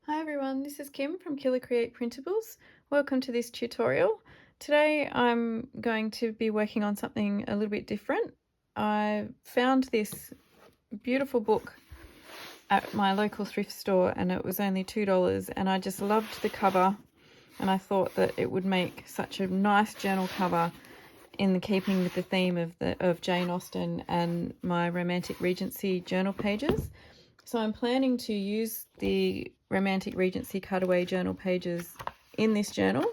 Hi everyone, this is Kim from KILA Create Printables. Welcome to this tutorial. Today I'm going to be working on something a little bit different. I found this beautiful book at my local thrift store and it was only $2 and I just loved the cover and I thought that it would make such a nice journal cover in the keeping with the theme of Jane Austen and my Romantic Regency journal pages. So I'm planning to use the Romantic Regency cutaway journal pages in this journal,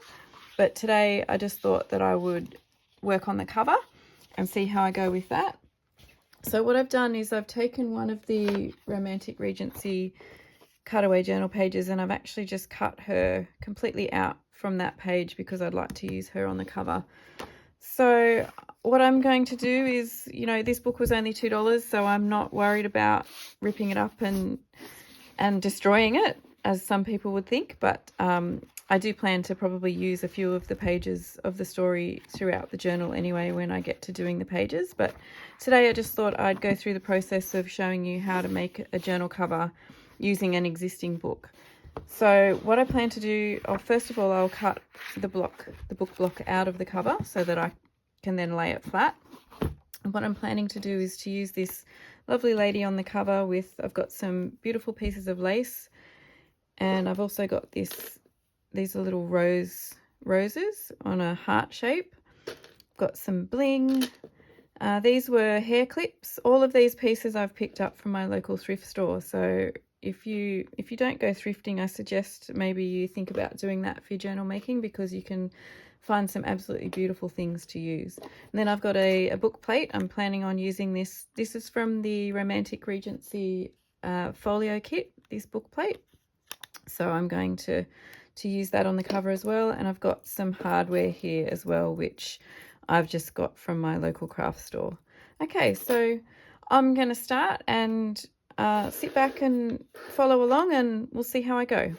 but today I just thought that I would work on the cover and see how I go with that. So what I've done is I've taken one of the Romantic Regency cutaway journal pages and I've actually just cut her completely out from that page because I'd like to use her on the cover. So what I'm going to do is, this book was only $2, so I'm not worried about ripping it up and destroying it, as some people would think, but I do plan to probably use a few of the pages of the story throughout the journal anyway when I get to doing the pages. But today I just thought I'd go through the process of showing you how to make a journal cover using an existing book. So what I plan to do, first of all, I'll cut the book block out of the cover so that I can then lay it flat. And what I'm planning to do is to use this lovely lady on the cover with, I've got some beautiful pieces of lace and I've also got these are little roses on a heart shape. I've got some bling. These were hair clips. All of these pieces I've picked up from my local thrift store. So if you don't go thrifting, I suggest maybe you think about doing that for your journal making because you can find some absolutely beautiful things to use. And then I've got a book plate. I'm planning on using this. This is from the Romantic Regency folio kit, this book plate. So I'm going to use that on the cover as well. And I've got some hardware here as well, which I've just got from my local craft store. Okay, so I'm going to start and sit back and follow along and we'll see how I go.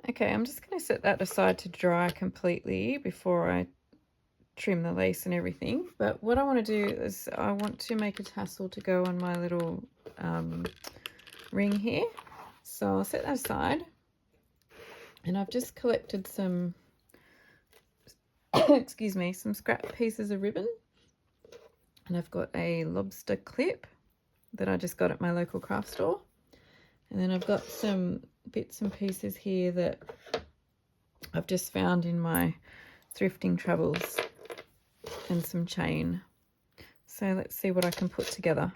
Okay, I'm just going to set that aside to dry completely before I trim the lace and everything. But what I want to do is I want to make a tassel to go on my little ring here. So I'll set that aside. And I've just collected some, excuse me, some scrap pieces of ribbon. And I've got a lobster clip that I just got at my local craft store. And then I've got some bits and pieces here that I've just found in my thrifting travels and some chain. So let's see what I can put together.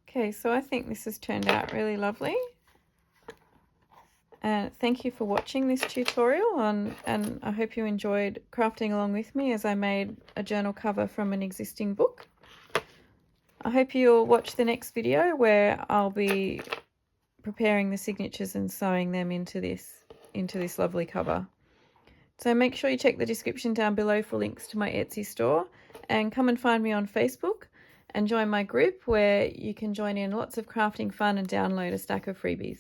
Okay, so I think this has turned out really lovely. And thank you for watching this tutorial and I hope you enjoyed crafting along with me as I made a journal cover from an existing book. I hope you'll watch the next video where I'll be preparing the signatures and sewing them into this lovely cover. So make sure you check the description down below for links to my Etsy store, and come and find me on Facebook and join my group where you can join in lots of crafting fun and download a stack of freebies.